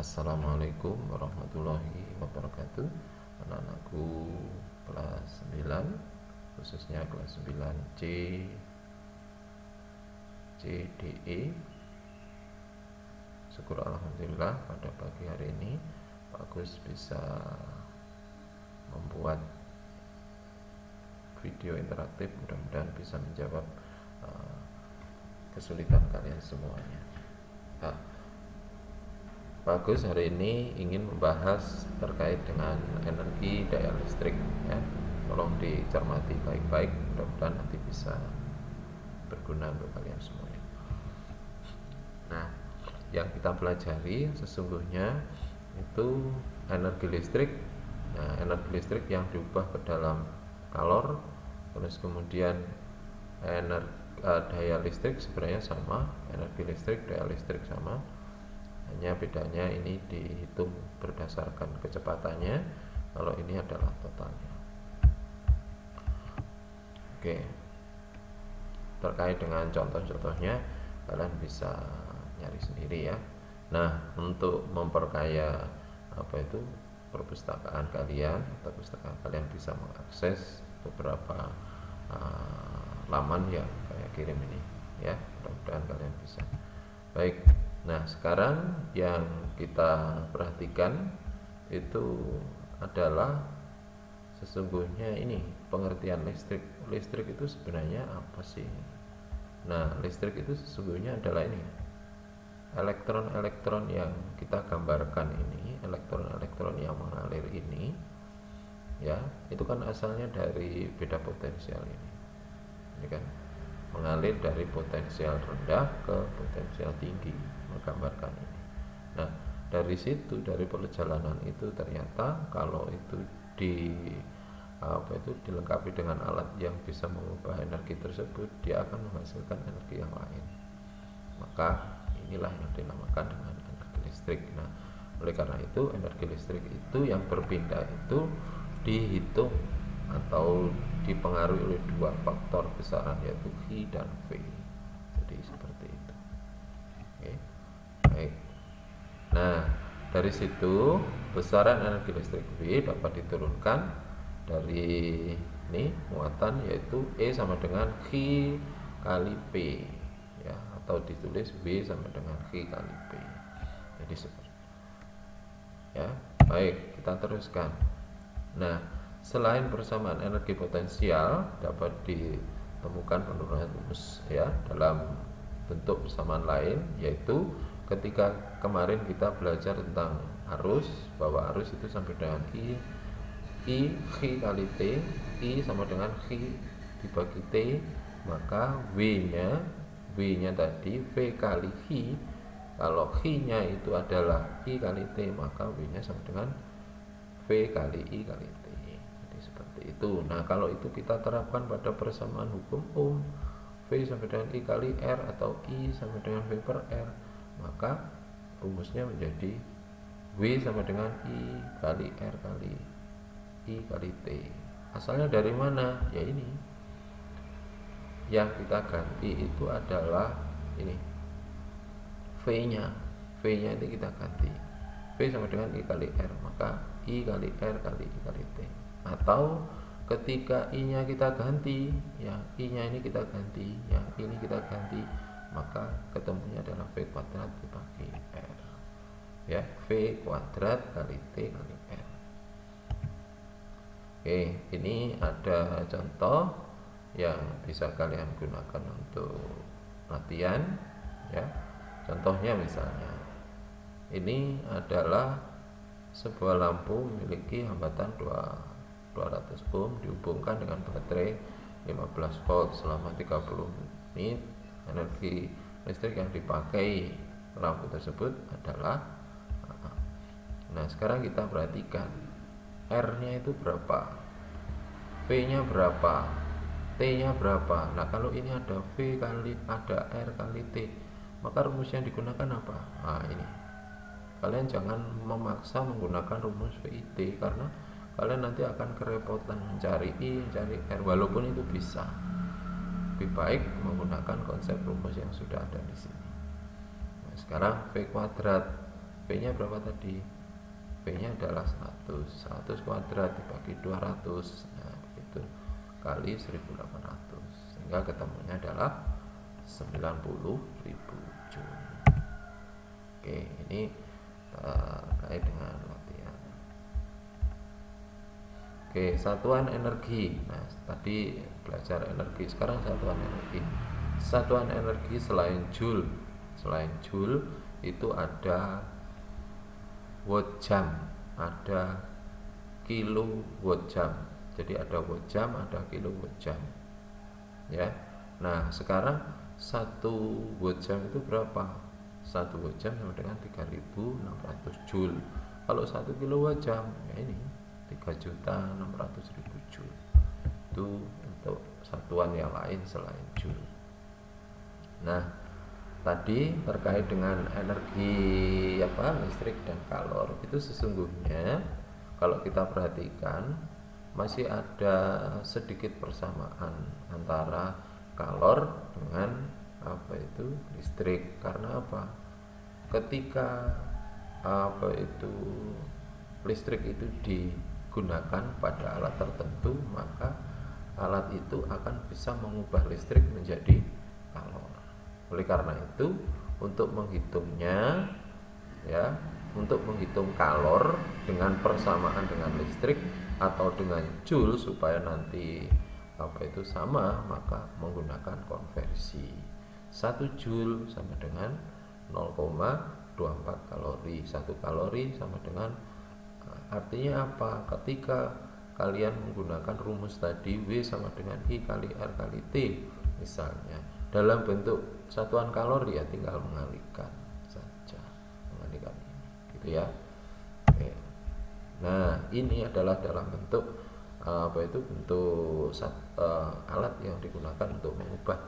Assalamualaikum warahmatullahi wabarakatuh. Anak-anakku kelas 9, khususnya kelas 9C, CDE. Syukur alhamdulillah pada pagi hari ini Pak Gus bisa membuat video interaktif, mudah-mudahan bisa menjawab kesulitan kalian semuanya. Pak Gus hari ini ingin membahas terkait dengan energi daya listrik, ya. Tolong dicermati baik-baik, mudah-mudahan nanti bisa berguna untuk kalian semuanya. Nah, yang kita pelajari sesungguhnya itu energi listrik. Nah, energi listrik yang diubah ke dalam kalor, terus kemudian daya listrik sebenarnya sama, energi listrik, daya listrik sama. Hanya bedanya ini dihitung berdasarkan kecepatannya, kalau ini adalah totalnya. Oke, terkait dengan contoh-contohnya kalian bisa nyari sendiri ya. Nah, untuk memperkaya perpustakaan kalian, atau perpustakaan kalian bisa mengakses beberapa laman yang saya kirim ini ya. Mudah-mudahan kalian bisa. Baik. Nah, sekarang yang kita perhatikan itu adalah sesungguhnya ini pengertian listrik. Listrik itu sebenarnya apa sih? Nah, listrik itu sesungguhnya adalah ini, elektron-elektron yang kita gambarkan ini, elektron-elektron yang mengalir ini, ya, itu kan asalnya dari beda potensial ini kan, mengalir dari potensial rendah ke potensial tinggi, menggambarkan ini. Nah, dari situ, dari perjalanan itu ternyata kalau itu dilengkapi dengan alat yang bisa mengubah energi tersebut, dia akan menghasilkan energi yang lain. Maka inilah yang dinamakan dengan energi listrik. Nah, oleh karena itu energi listrik itu yang berpindah itu dihitung atau dipengaruhi oleh dua faktor besaran, yaitu I dan V. Jadi seperti itu. Oke. Baik. Nah, dari situ besaran energi listrik V dapat diturunkan dari ini muatan, yaitu E sama dengan Q kali P, ya, atau ditulis V sama dengan Q kali P. Jadi seperti ya. Baik, kita teruskan. Nah, selain persamaan energi potensial dapat ditemukan penurunan rumus ya dalam bentuk persamaan lain, yaitu ketika kemarin kita belajar tentang arus, bahwa arus itu sama dengan I Q kali T, I sama dengan Q dibagi T, maka W-nya tadi V kali Q. Kalau Q-nya itu adalah I kali T, maka W-nya sama dengan V kali I kali T. Seperti itu. Nah, kalau itu kita terapkan pada persamaan hukum Ohm, V sama dengan I kali R atau I sama dengan V per R, maka rumusnya menjadi W sama dengan I kali R kali I kali T. Asalnya dari mana? Ya ini. Yang kita ganti itu adalah ini, V-nya. V-nya ini kita ganti. V sama dengan I kali R, maka I kali R kali I kali T. Atau ketika I-nya kita ganti, ya I-nya ini kita ganti, ya ini kita ganti, maka ketemunya adalah V kuadrat dibagi R, ya, V kuadrat kali T kali R. Oke, ini ada contoh yang bisa kalian gunakan untuk latihan, ya. Contohnya misalnya ini adalah sebuah lampu memiliki hambatan 200 ohm dihubungkan dengan baterai 15 volt selama 30 menit. Energi listrik yang dipakai lampu tersebut adalah, nah sekarang kita perhatikan R-nya itu berapa, V-nya berapa, T-nya berapa. Nah, kalau ini ada V kali ada R kali T, maka rumus yang digunakan apa? Nah, ini kalian jangan memaksa menggunakan rumus VIT, karena kalian nanti akan kerepotan mencari I, mencari R, walaupun itu bisa. Lebih baik menggunakan konsep rumus yang sudah ada di sini. Nah, sekarang V kuadrat. V-nya berapa tadi? V-nya adalah 100 kuadrat dibagi 200, nah begitu, kali 1800, sehingga ketemunya adalah 90.000 Joule. Oke, ini terkait dengan latihan. Oke, satuan energi. Nah, tadi belajar energi, sekarang satuan energi. Satuan energi selain Joule. Selain Joule itu ada watt jam, ada kilowatt jam. Jadi ada watt jam, ada kilowatt jam. Ya. Nah, sekarang 1 watt jam itu berapa? 1 watt jam sama dengan 3.600 Joule. Kalau 1 kilowatt jam, ya ini 3.600.000 Joule. Itu untuk satuan yang lain selain Joule. Nah, tadi terkait dengan energi listrik dan kalor, itu sesungguhnya kalau kita perhatikan masih ada sedikit persamaan antara kalor dengan listrik. Karena apa? Ketika listrik itu digunakan pada alat tertentu, maka alat itu akan bisa mengubah listrik menjadi kalor. Oleh karena itu, untuk menghitungnya, ya, untuk menghitung kalor dengan persamaan dengan listrik atau dengan Joule supaya nanti sama, maka menggunakan konversi. 1 Joule sama dengan 0,24 kalori. 1 kalori sama dengan, artinya apa? Ketika kalian menggunakan rumus tadi, W sama dengan I kali R kali T misalnya, dalam bentuk satuan kalori, ya tinggal mengalihkan saja, mengalihkan ini, gitu ya. Oke. Nah, ini adalah dalam bentuk bentuk alat yang digunakan untuk mengubah,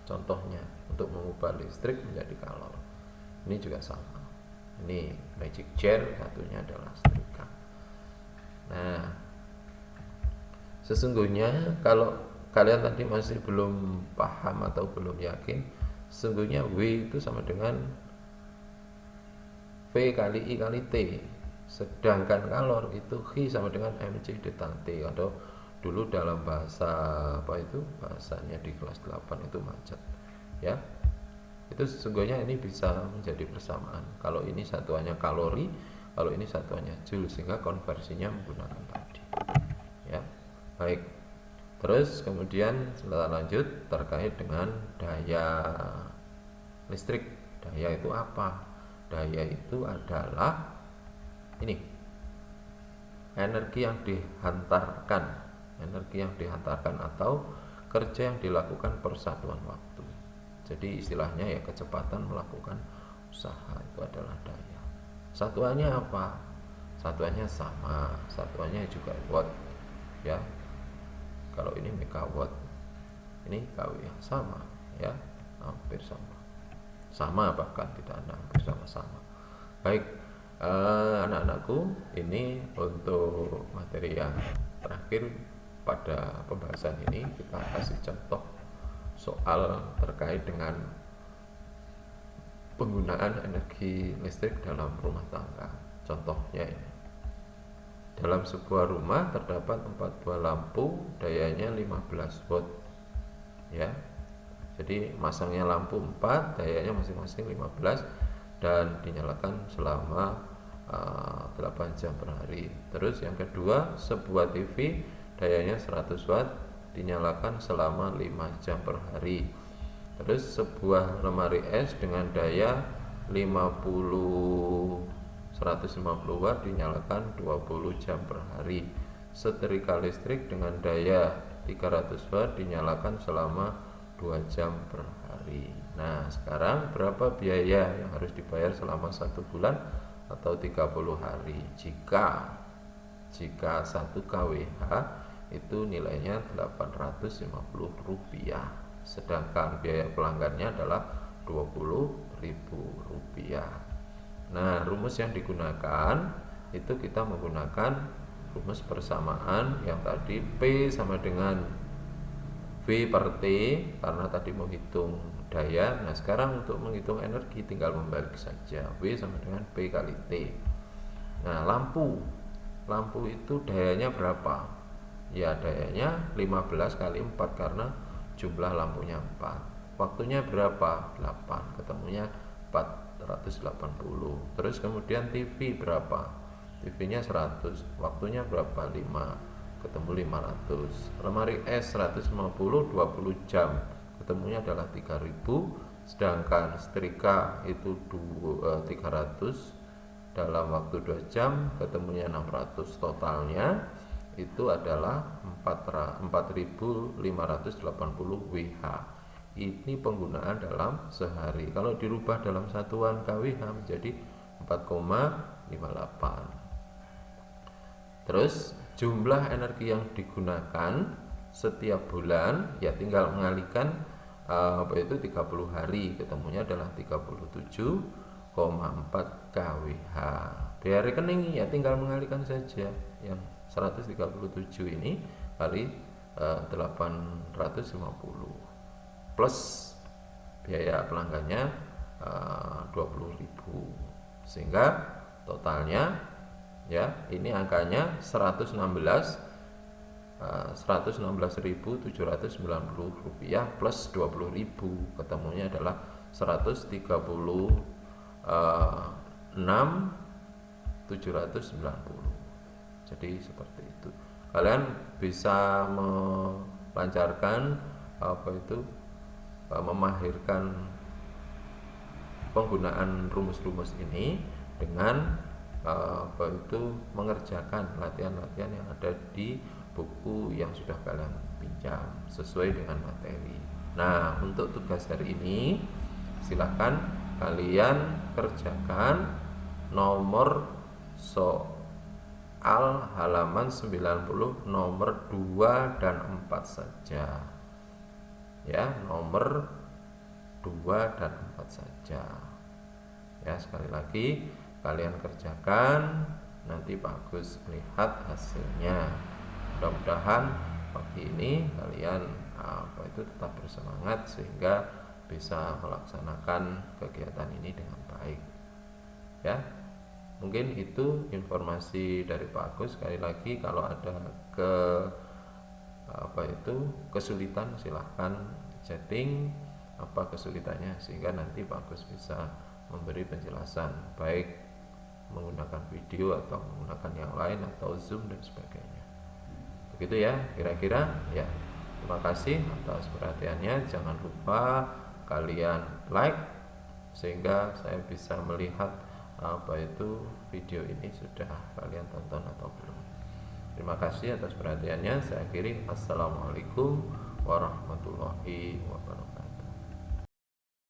contohnya untuk mengubah listrik menjadi kalor. Ini juga sama. Ini magic jar, satunya adalah setrika. Nah, sesungguhnya kalau kalian tadi masih belum paham atau belum yakin, sesungguhnya W itu sama dengan V kali I kali T. Sedangkan kalor itu H sama dengan mc ditang T. Atau dulu dalam bahasa bahasanya di kelas 8 itu macet, ya. Itu sesungguhnya ini bisa menjadi persamaan. Kalau ini satuannya kalori, kalau ini satuannya Joule, sehingga konversinya menggunakan tadi, ya. Baik. Terus kemudian setelah lanjut terkait dengan daya listrik. Daya itu apa? Daya itu adalah ini, energi yang dihantarkan atau kerja yang dilakukan per satuan waktu. Jadi istilahnya ya kecepatan melakukan usaha, itu adalah daya. Satuannya apa? Satuannya sama, satuannya juga watt, ya. Kalau ini megawatt, ini kW, sama, ya, hampir sama, bahkan tidak ada, hampir sama-sama. Baik, anak-anakku, ini untuk materi yang terakhir pada pembahasan ini. Kita kasih contoh soal terkait dengan penggunaan energi listrik dalam rumah tangga. Contohnya ini, dalam sebuah rumah terdapat 4 buah lampu, dayanya 15 watt, ya. Jadi masangnya lampu 4, dayanya masing-masing 15, dan dinyalakan selama 8 jam per hari. Terus yang kedua, sebuah TV dayanya 100 watt, dinyalakan selama 5 jam per hari. Terus sebuah lemari es dengan daya 150 watt, dinyalakan 20 jam per hari. Setrika listrik dengan daya 300 watt, dinyalakan selama 2 jam per hari. Nah, sekarang berapa biaya yang harus dibayar selama 1 bulan atau 30 hari jika 1 kWh itu nilainya Rp850, sedangkan biaya pelanggannya adalah Rp20.000. Nah, rumus yang digunakan itu kita menggunakan rumus persamaan yang tadi, P sama dengan V per T, karena tadi menghitung daya. Nah sekarang untuk menghitung energi tinggal membalik saja, W sama dengan P kali T. Nah lampu itu dayanya berapa? Ya dayanya 15 kali 4 karena jumlah lampunya 4. Waktunya berapa? 8, ketemunya 480. Terus kemudian TV berapa? TV-nya 100, waktunya berapa? 5, ketemu 500. Lemari es 150, 20 jam, ketemunya adalah 3000. Sedangkan setrika itu 300, dalam waktu 2 jam, ketemunya 600. Totalnya itu adalah 4580 WH. Ini penggunaan dalam sehari. Kalau dirubah dalam satuan kWh menjadi 4,58. Terus jumlah energi yang digunakan setiap bulan, ya tinggal mengalihkan itu 30 hari, ketemunya adalah 37,4 kWh. Di rekening ya tinggal mengalihkan saja yang 137 ini kali 850 plus biaya pelanggannya 20.000, sehingga totalnya ya ini angkanya 116.790 rupiah plus 20.000, ketemunya adalah 136.790. Jadi seperti itu. Kalian bisa melancarkan memahirkan penggunaan rumus-rumus ini dengan mengerjakan latihan-latihan yang ada di buku yang sudah kalian pinjam sesuai dengan materi. Nah, untuk tugas hari ini silakan kalian kerjakan nomor soal halaman 90 nomor 2 dan 4 saja. Ya, nomor 2 dan 4 saja. Ya, sekali lagi kalian kerjakan, nanti Pak Agus melihat hasilnya. Mudah-mudahan pagi ini kalian tetap bersemangat sehingga bisa melaksanakan kegiatan ini dengan baik. Ya, mungkin itu informasi dari Pak Agus. Sekali lagi kalau ada kesulitan silahkan chatting apa kesulitannya, sehingga nanti Pak Agus bisa memberi penjelasan baik menggunakan video atau menggunakan yang lain atau Zoom dan sebagainya. Begitu ya kira-kira ya. Terima kasih atas perhatiannya. Jangan lupa kalian like sehingga saya bisa melihat video ini sudah kalian tonton atau belum. Terima kasih atas perhatiannya. Saya akhiri. Assalamualaikum warahmatullahi wabarakatuh.